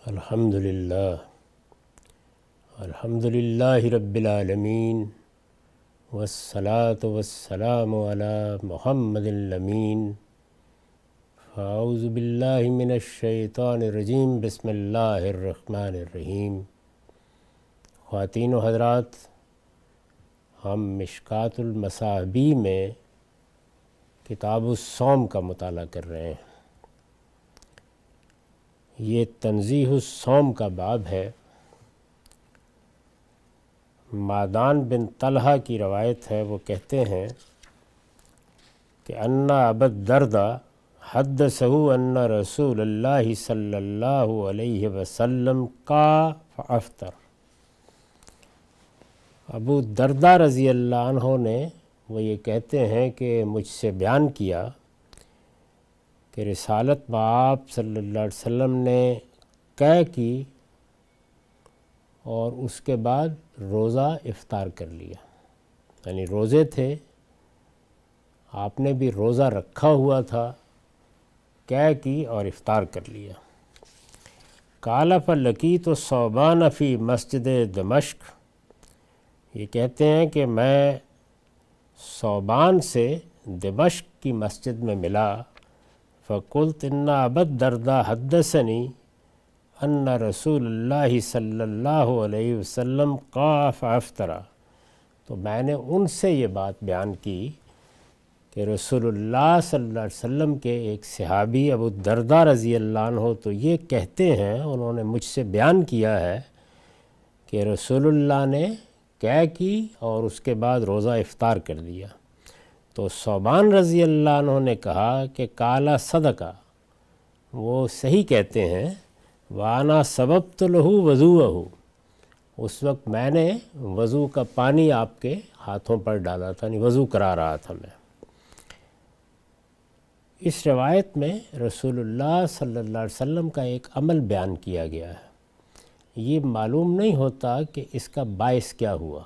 الحمدللہ رب العالمین والصلاة والسلام علی محمد الامین فاعوذ باللہ من الشیطان الرجیم بسم اللہ الرحمن الرحیم۔ خواتین و حضرات، ہم مشکوٰۃ المصابیح میں کتاب الصوم کا مطالعہ کر رہے ہیں۔ یہ تنزیہ الصوم کا باب ہے۔ معدان بن طلحہ کی روایت ہے، وہ کہتے ہیں کہ ان ابا الدرداء حدثہ ان رسول اللہ صلی اللہ علیہ وسلم کا فافطر۔ ابو الدرداء رضی اللہ عنہ نے وہ یہ کہتے ہیں کہ مجھ سے بیان کیا کہ رسالت بآب صلی اللہ علیہ وسلم نے قے کی اور اس کے بعد روزہ افطار کر لیا، یعنی روزے تھے، آپ نے بھی روزہ رکھا ہوا تھا، قے کی اور افطار کر لیا۔ قال فلقیت الثوبان فی مسجد دمشق، یہ کہتے ہیں کہ میں ثوبان سے دمشق کی مسجد میں ملا، فقلت ان ابا الدرداء حدثنی ان رسول اللہ صلی اللہ علیہ وسلم قام فافطر، تو میں نے ان سے یہ بات بیان کی کہ رسول اللہ صلی اللہ علیہ وسلم کے ایک صحابی ابو الدرداء رضی اللہ عنہ تو یہ کہتے ہیں، انہوں نے مجھ سے بیان کیا ہے کہ رسول اللہ نے قے کی اور اس کے بعد روزہ افطار کر دیا۔ تو ثوبان رضی اللہ عنہ نے کہا کہ کالا صدقہ، وہ صحیح کہتے ہیں، وانا سببت لہ وضوءہ، اس وقت میں نے وضو کا پانی آپ کے ہاتھوں پر ڈالا تھا، یعنی وضو کرا رہا تھا میں۔ اس روایت میں رسول اللہ صلی اللہ علیہ وسلم کا ایک عمل بیان کیا گیا ہے۔ یہ معلوم نہیں ہوتا کہ اس کا باعث کیا ہوا،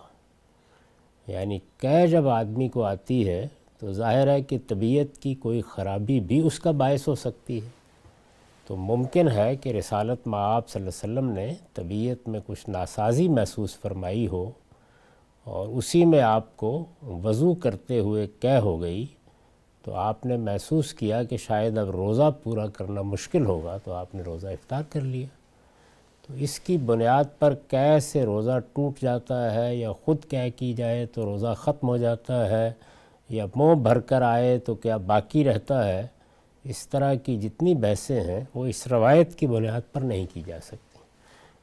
یعنی قے جب آدمی کو آتی ہے تو ظاہر ہے کہ طبیعت کی کوئی خرابی بھی اس کا باعث ہو سکتی ہے، تو ممکن ہے کہ رسالت مآب صلی اللہ علیہ وسلم نے طبیعت میں کچھ ناسازی محسوس فرمائی ہو اور اسی میں آپ کو وضو کرتے ہوئے قے ہو گئی، تو آپ نے محسوس کیا کہ شاید اب روزہ پورا کرنا مشکل ہوگا، تو آپ نے روزہ افطار کر لیا۔ تو اس کی بنیاد پر قے سے روزہ ٹوٹ جاتا ہے یا خود قے کی جائے تو روزہ ختم ہو جاتا ہے، یا منہ بھر کر آئے تو کیا باقی رہتا ہے، اس طرح کی جتنی بحثیں ہیں وہ اس روایت کی بنیاد پر نہیں کی جا سکتی،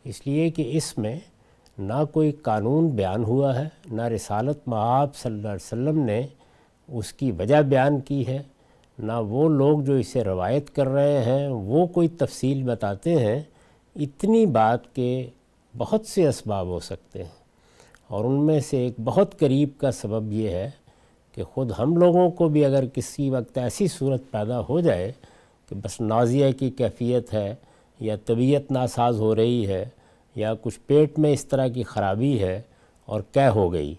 اس لیے کہ اس میں نہ کوئی قانون بیان ہوا ہے، نہ رسالت مآب صلی اللہ علیہ وسلم نے اس کی وجہ بیان کی ہے، نہ وہ لوگ جو اسے روایت کر رہے ہیں وہ کوئی تفصیل بتاتے ہیں۔ اتنی بات کہ بہت سے اسباب ہو سکتے ہیں، اور ان میں سے ایک بہت قریب کا سبب یہ ہے کہ خود ہم لوگوں کو بھی اگر کسی وقت ایسی صورت پیدا ہو جائے کہ بس نازیہ کی کیفیت ہے یا طبیعت ناساز ہو رہی ہے یا کچھ پیٹ میں اس طرح کی خرابی ہے اور قے ہو گئی،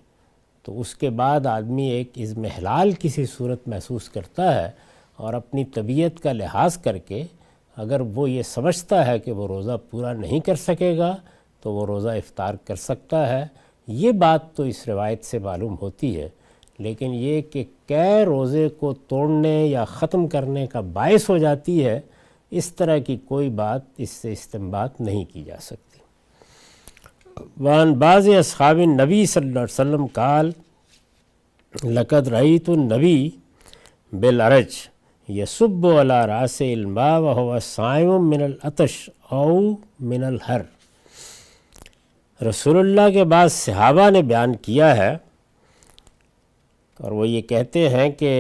تو اس کے بعد آدمی ایک اضمحلال کسی صورت محسوس کرتا ہے اور اپنی طبیعت کا لحاظ کر کے اگر وہ یہ سمجھتا ہے کہ وہ روزہ پورا نہیں کر سکے گا تو وہ روزہ افطار کر سکتا ہے۔ یہ بات تو اس روایت سے معلوم ہوتی ہے، لیکن یہ کہ قے روزے کو توڑنے یا ختم کرنے کا باعث ہو جاتی ہے، اس طرح کی کوئی بات اس سے استنباط نہیں کی جا سکتی۔ وعن بعض اصحاب النبی صلی اللہ علیہ وسلم قال لقد رأیت النبی بالعرج یصب علی رأس الماء وهو صائم من العطش او من الحر۔ رسول اللہ کے بعد صحابہ نے بیان کیا ہے اور وہ یہ کہتے ہیں کہ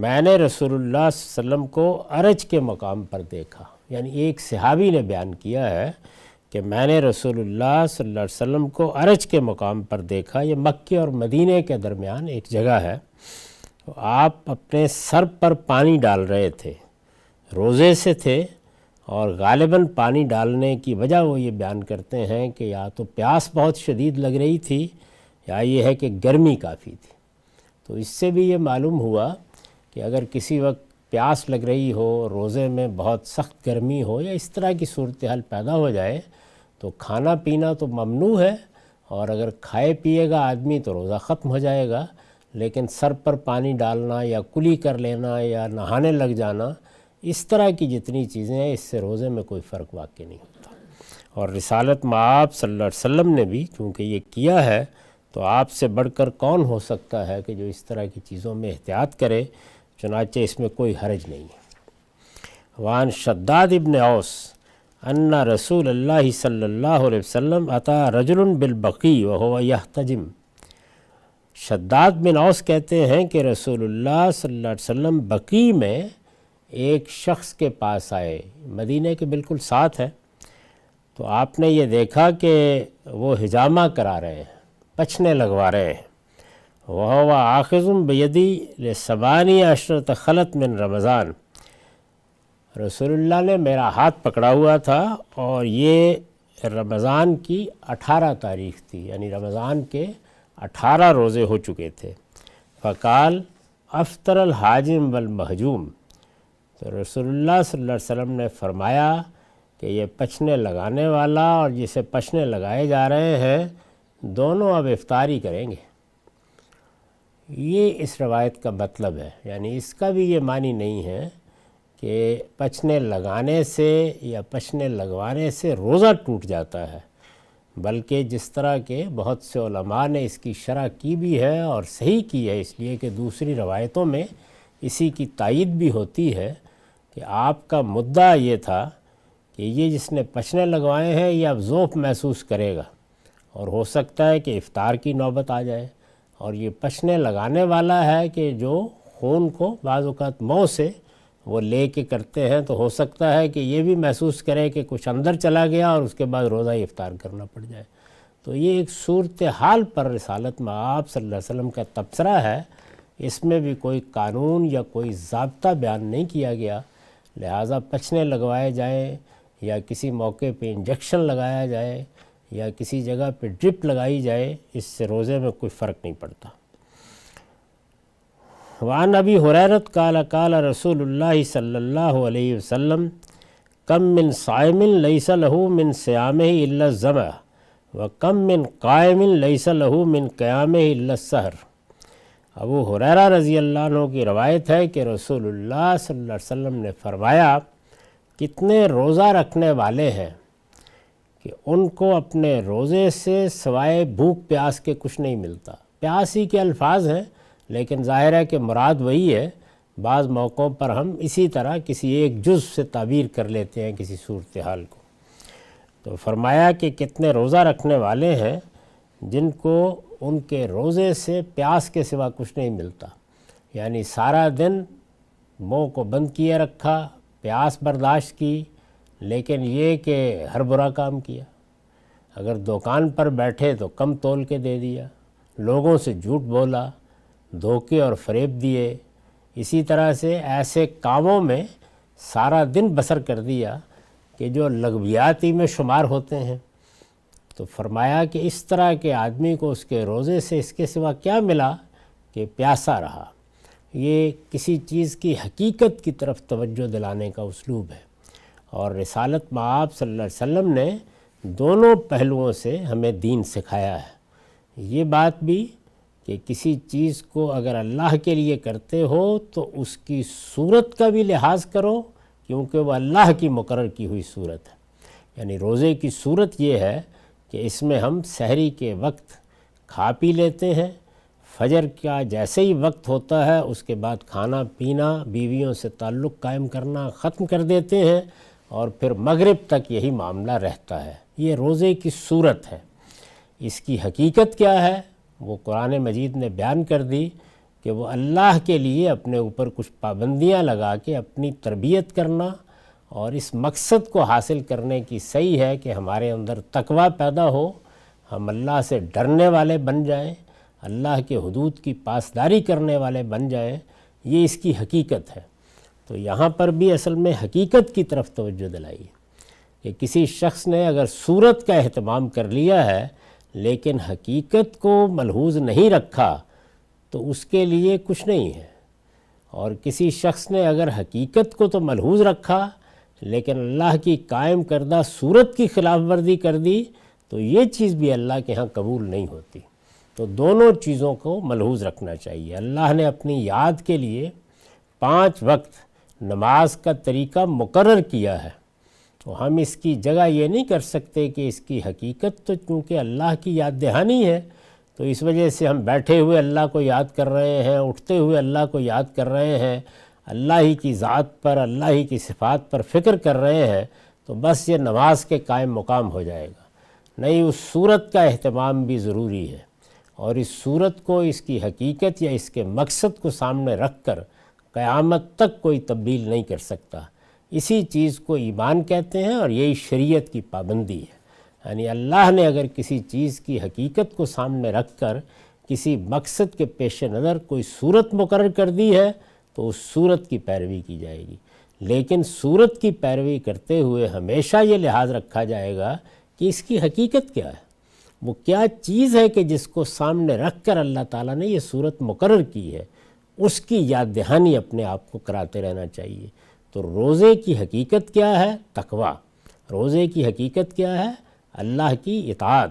میں نے رسول اللہ صلی اللہ علیہ وسلم کو عرج کے مقام پر دیکھا، یعنی ایک صحابی نے بیان کیا ہے کہ میں نے رسول اللہ صلی اللہ علیہ وسلم کو عرج کے مقام پر دیکھا۔ یہ مکہ اور مدینہ کے درمیان ایک جگہ ہے، آپ اپنے سر پر پانی ڈال رہے تھے، روزے سے تھے، اور غالباً پانی ڈالنے کی وجہ وہ یہ بیان کرتے ہیں کہ یا تو پیاس بہت شدید لگ رہی تھی یا یہ ہے کہ گرمی کافی تھی۔ تو اس سے بھی یہ معلوم ہوا کہ اگر کسی وقت پیاس لگ رہی ہو، روزے میں بہت سخت گرمی ہو یا اس طرح کی صورتحال پیدا ہو جائے تو کھانا پینا تو ممنوع ہے، اور اگر کھائے پیے گا آدمی تو روزہ ختم ہو جائے گا، لیکن سر پر پانی ڈالنا یا کلی کر لینا یا نہانے لگ جانا، اس طرح کی جتنی چیزیں ہیں، اس سے روزے میں کوئی فرق واقع نہیں ہوتا۔ اور رسالت مآب صلی اللہ علیہ وسلم نے بھی چونکہ یہ کیا ہے، تو آپ سے بڑھ کر کون ہو سکتا ہے کہ جو اس طرح کی چیزوں میں احتیاط کرے، چنانچہ اس میں کوئی حرج نہیں ہے۔ وعن شداد ابن اوس ان رسول اللہ صلی اللہ علیہ وسلم اتی رجل بالبقیع وهو یحتجم۔ شداد بن اوس کہتے ہیں کہ رسول اللہ صلی اللہ علیہ وسلم بقیع میں ایک شخص کے پاس آئے، مدینہ کے بالکل ساتھ ہے، تو آپ نے یہ دیکھا کہ وہ حجامہ کرا رہے ہیں، پچھنے لگوا رہے ہیں۔ وَهُوَ آخذٌ بِيَدِي لِثَمَانِيَ عَشْرَةَ خَلَت من رمضان۔ رسول اللہ نے میرا ہاتھ پکڑا ہوا تھا اور یہ رمضان کی 18 تاریخ تھی، یعنی رمضان کے 18 روزے ہو چکے تھے۔ فقال افطر الحاجم والمحجوم۔ تو رسول اللہ صلی اللہ علیہ وسلم نے فرمایا کہ یہ پچھنے لگانے والا اور جسے پچھنے لگائے جا رہے ہیں دونوں اب افطاری کریں گے۔ یہ اس روایت کا مطلب ہے، یعنی اس کا بھی یہ معنی نہیں ہے کہ پچھنے لگانے سے یا پچھنے لگوانے سے روزہ ٹوٹ جاتا ہے، بلکہ جس طرح کے بہت سے علماء نے اس کی شرح کی بھی ہے اور صحیح کی ہے، اس لیے کہ دوسری روایتوں میں اسی کی تائید بھی ہوتی ہے کہ آپ کا مدعا یہ تھا کہ یہ جس نے پچھنے لگوائے ہیں یہ اب ذوق محسوس کرے گا، اور ہو سکتا ہے کہ افطار کی نوبت آ جائے، اور یہ پچھنے لگانے والا ہے کہ جو خون کو بعض اوقات منہ سے وہ لے کے کرتے ہیں، تو ہو سکتا ہے کہ یہ بھی محسوس کرے کہ کچھ اندر چلا گیا اور اس کے بعد روزہ افطار کرنا پڑ جائے۔ تو یہ ایک صورتحال پر رسالت مآب صلی اللہ علیہ وسلم کا تبصرہ ہے، اس میں بھی کوئی قانون یا کوئی ضابطہ بیان نہیں کیا گیا، لہٰذا پچھنے لگوائے جائیں یا کسی موقع پہ انجیکشن لگایا جائے یا کسی جگہ پہ ڈرپ لگائی جائے، اس سے روزے میں کوئی فرق نہیں پڑتا۔ وعن ابی ہریرۃ قال قال رسول اللہ صلی اللہ علیہ وسلم کم من صائم لیس لہ من صیامہ الا الظمأ وکم من قائم لیس لہ من قیامہ الا السحر۔ ابو ہریرہ رضی اللہ عنہ کی روایت ہے کہ رسول اللہ صلی اللہ علیہ وسلم نے فرمایا، کتنے روزہ رکھنے والے ہیں کہ ان کو اپنے روزے سے سوائے بھوک پیاس کے کچھ نہیں ملتا۔ پیاس ہی کے الفاظ ہیں، لیکن ظاہر ہے کہ مراد وہی ہے۔ بعض موقعوں پر ہم اسی طرح کسی ایک جزء سے تعبیر کر لیتے ہیں کسی صورتحال کو۔ تو فرمایا کہ کتنے روزہ رکھنے والے ہیں جن کو ان کے روزے سے پیاس کے سوا کچھ نہیں ملتا، یعنی سارا دن منہ کو بند کیے رکھا، پیاس برداشت کی، لیکن یہ کہ ہر برا کام کیا۔ اگر دکان پر بیٹھے تو کم تول کے دے دیا، لوگوں سے جھوٹ بولا، دھوکے اور فریب دیے، اسی طرح سے ایسے کاموں میں سارا دن بسر کر دیا کہ جو لغویاتی میں شمار ہوتے ہیں۔ تو فرمایا کہ اس طرح کے آدمی کو اس کے روزے سے اس کے سوا کیا ملا کہ پیاسا رہا۔ یہ کسی چیز کی حقیقت کی طرف توجہ دلانے کا اسلوب ہے، اور رسالت مآب صلی اللہ علیہ وسلم نے دونوں پہلوؤں سے ہمیں دین سکھایا ہے۔ یہ بات بھی کہ کسی چیز کو اگر اللہ کے لیے کرتے ہو تو اس کی صورت کا بھی لحاظ کرو، کیونکہ وہ اللہ کی مقرر کی ہوئی صورت ہے۔ یعنی روزے کی صورت یہ ہے کہ اس میں ہم سحری کے وقت کھا پی لیتے ہیں، فجر کا جیسے ہی وقت ہوتا ہے اس کے بعد کھانا پینا، بیویوں سے تعلق قائم کرنا ختم کر دیتے ہیں، اور پھر مغرب تک یہی معاملہ رہتا ہے۔ یہ روزے کی صورت ہے۔ اس کی حقیقت کیا ہے وہ قرآن مجید نے بیان کر دی کہ وہ اللہ کے لیے اپنے اوپر کچھ پابندیاں لگا کے اپنی تربیت کرنا، اور اس مقصد کو حاصل کرنے کی صحیح ہے کہ ہمارے اندر تقویٰ پیدا ہو، ہم اللہ سے ڈرنے والے بن جائیں، اللہ کے حدود کی پاسداری کرنے والے بن جائیں۔ یہ اس کی حقیقت ہے۔ تو یہاں پر بھی اصل میں حقیقت کی طرف توجہ دلائی کہ کسی شخص نے اگر صورت کا اہتمام کر لیا ہے لیکن حقیقت کو ملحوظ نہیں رکھا تو اس کے لیے کچھ نہیں ہے، اور کسی شخص نے اگر حقیقت کو تو ملحوظ رکھا لیکن اللہ کی قائم کردہ صورت کی خلاف ورزی کر دی تو یہ چیز بھی اللہ کے ہاں قبول نہیں ہوتی۔ تو دونوں چیزوں کو ملحوظ رکھنا چاہیے۔ اللہ نے اپنی یاد کے لیے 5 وقت نماز کا طریقہ مقرر کیا ہے، تو ہم اس کی جگہ یہ نہیں کر سکتے کہ اس کی حقیقت تو چونکہ اللہ کی یاد دہانی ہے تو اس وجہ سے ہم بیٹھے ہوئے اللہ کو یاد کر رہے ہیں، اٹھتے ہوئے اللہ کو یاد کر رہے ہیں، اللہ ہی کی ذات پر، اللہ ہی کی صفات پر فکر کر رہے ہیں، تو بس یہ نماز کے قائم مقام ہو جائے گا۔ نہیں، اس صورت کا اہتمام بھی ضروری ہے، اور اس صورت کو، اس کی حقیقت یا اس کے مقصد کو سامنے رکھ کر قیامت تک کوئی تبدیل نہیں کر سکتا۔ اسی چیز کو ایمان کہتے ہیں اور یہی شریعت کی پابندی ہے۔ یعنی اللہ نے اگر کسی چیز کی حقیقت کو سامنے رکھ کر کسی مقصد کے پیش نظر کوئی صورت مقرر کر دی ہے تو اس صورت کی پیروی کی جائے گی، لیکن صورت کی پیروی کرتے ہوئے ہمیشہ یہ لحاظ رکھا جائے گا کہ اس کی حقیقت کیا ہے، وہ کیا چیز ہے کہ جس کو سامنے رکھ کر اللہ تعالیٰ نے یہ صورت مقرر کی ہے، اس کی یاد دہانی اپنے آپ کو کراتے رہنا چاہیے۔ تو روزے کی حقیقت کیا ہے؟ تقوی۔ روزے کی حقیقت کیا ہے؟ اللہ کی اطاعت،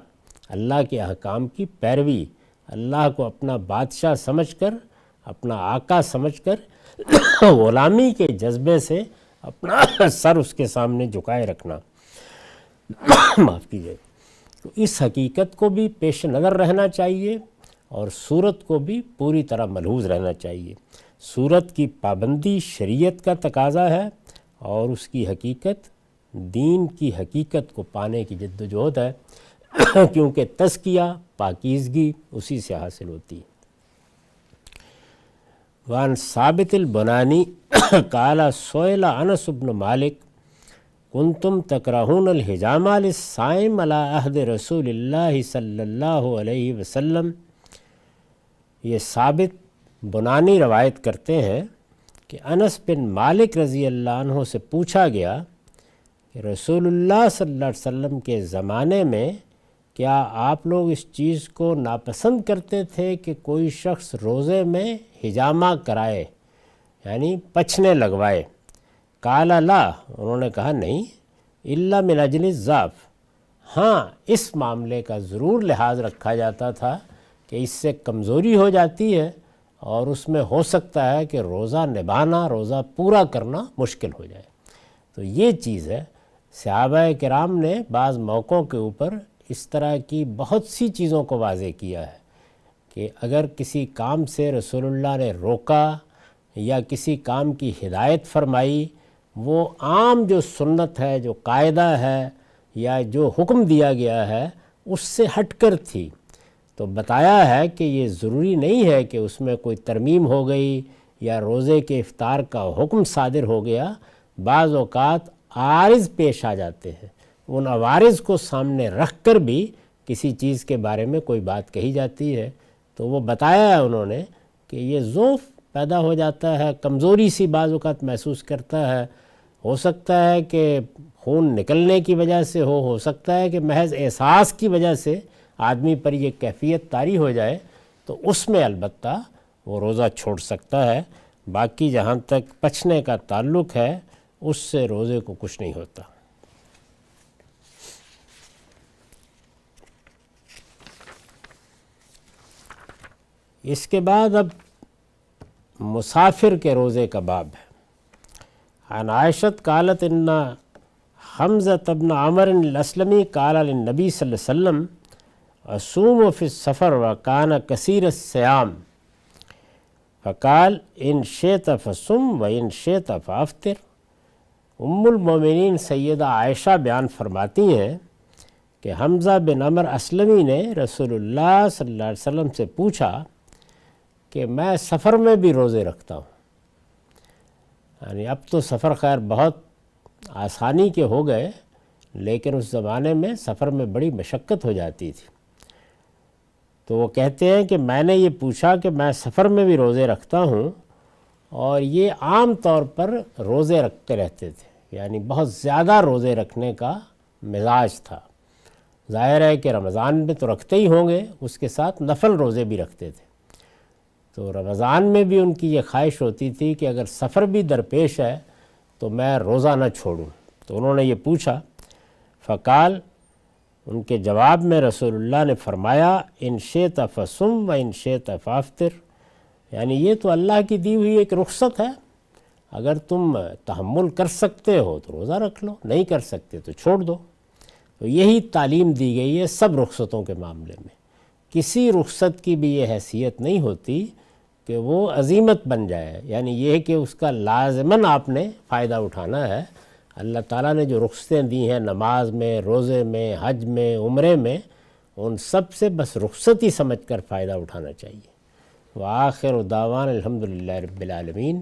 اللہ کے احکام کی پیروی، اللہ کو اپنا بادشاہ سمجھ کر، اپنا آقا سمجھ کر غلامی کے جذبے سے اپنا سر اس کے سامنے جھکائے رکھنا۔ معاف کیجیے۔ تو اس حقیقت کو بھی پیش نظر رہنا چاہیے اور صورت کو بھی پوری طرح ملحوظ رہنا چاہیے۔ صورت کی پابندی شریعت کا تقاضا ہے اور اس کی حقیقت دین کی حقیقت کو پانے کی جد و جہد ہے، کیونکہ تزکیہ، پاکیزگی اسی سے حاصل ہوتی ہے۔ وعن ثابت البنانی قال سئل انس بن مالک کنتم تکرہون الحجامہ للصائم علی عہد رسول اللہ صلی اللہ علیہ وسلم۔ یہ ثابت بنانی روایت کرتے ہیں کہ انس بن مالک رضی اللہ عنہ سے پوچھا گیا کہ رسول اللہ صلی اللہ علیہ وسلم کے زمانے میں کیا آپ لوگ اس چیز کو ناپسند کرتے تھے کہ کوئی شخص روزے میں حجامہ کرائے، یعنی پچھنے لگوائے؟ قال لا، انہوں نے کہا نہیں، الا من اجل الضعف، ہاں اس معاملے کا ضرور لحاظ رکھا جاتا تھا کہ اس سے کمزوری ہو جاتی ہے اور اس میں ہو سکتا ہے کہ روزہ نبھانا، روزہ پورا کرنا مشکل ہو جائے۔ تو یہ چیز ہے، صحابہ کرام نے بعض موقعوں کے اوپر اس طرح کی بہت سی چیزوں کو واضح کیا ہے کہ اگر کسی کام سے رسول اللہ نے روکا یا کسی کام کی ہدایت فرمائی، وہ عام جو سنت ہے، جو قاعدہ ہے یا جو حکم دیا گیا ہے اس سے ہٹ کر تھی، تو بتایا ہے کہ یہ ضروری نہیں ہے کہ اس میں کوئی ترمیم ہو گئی یا روزے کے افطار کا حکم صادر ہو گیا۔ بعض اوقات عارض پیش آ جاتے ہیں، ان عوارض کو سامنے رکھ کر بھی کسی چیز کے بارے میں کوئی بات کہی جاتی ہے، تو وہ بتایا ہے انہوں نے کہ یہ ضعف پیدا ہو جاتا ہے، کمزوری سی بعض اوقات محسوس کرتا ہے، ہو سکتا ہے کہ خون نکلنے کی وجہ سے ہو سکتا ہے کہ محض احساس کی وجہ سے آدمی پر یہ کیفیت طاری ہو جائے، تو اس میں البتہ وہ روزہ چھوڑ سکتا ہے۔ باقی جہاں تک پچھنے کا تعلق ہے اس سے روزے کو کچھ نہیں ہوتا۔ اس کے بعد اب مسافر کے روزے کا باب ہے۔ عن عائشۃ قالت ان حمزۃ بن عمر الاسلمی قال للنبی صلی اللہ علیہ وسلم اصوم فی السفر وکان کثیر الصیام فقال ان شئت فصم وان شئت فافطر۔ ام المومنین سیدہ عائشہ بیان فرماتی ہیں کہ حمزہ بن عمر اسلمی نے رسول اللہ صلی اللہ علیہ وسلم سے پوچھا کہ میں سفر میں بھی روزے رکھتا ہوں، یعنی اب تو سفر خیر بہت آسانی کے ہو گئے، لیکن اس زمانے میں سفر میں بڑی مشقت ہو جاتی تھی۔ تو وہ کہتے ہیں کہ میں نے یہ پوچھا کہ میں سفر میں بھی روزے رکھتا ہوں، اور یہ عام طور پر روزے رکھتے رہتے تھے، یعنی بہت زیادہ روزے رکھنے کا مزاج تھا۔ ظاہر ہے کہ رمضان میں تو رکھتے ہی ہوں گے، اس کے ساتھ نفل روزے بھی رکھتے تھے۔ تو رمضان میں بھی ان کی یہ خواہش ہوتی تھی کہ اگر سفر بھی درپیش ہے تو میں روزہ نہ چھوڑوں۔ تو انہوں نے یہ پوچھا، فقال، ان کے جواب میں رسول اللہ نے فرمایا، ان شئت فصم و ان شئت فافطر، یعنی یہ تو اللہ کی دی ہوئی ایک رخصت ہے، اگر تم تحمل کر سکتے ہو تو روزہ رکھ لو، نہیں کر سکتے تو چھوڑ دو۔ تو یہی تعلیم دی گئی ہے سب رخصتوں کے معاملے میں۔ کسی رخصت کی بھی یہ حیثیت نہیں ہوتی کہ وہ عزیمت بن جائے، یعنی یہ کہ اس کا لازماً آپ نے فائدہ اٹھانا ہے۔ اللہ تعالیٰ نے جو رخصتیں دی ہیں نماز میں، روزے میں، حج میں، عمرے میں، ان سب سے بس رخصت ہی سمجھ کر فائدہ اٹھانا چاہیے۔ وآخر دعوانا الحمدللہ رب العالمین۔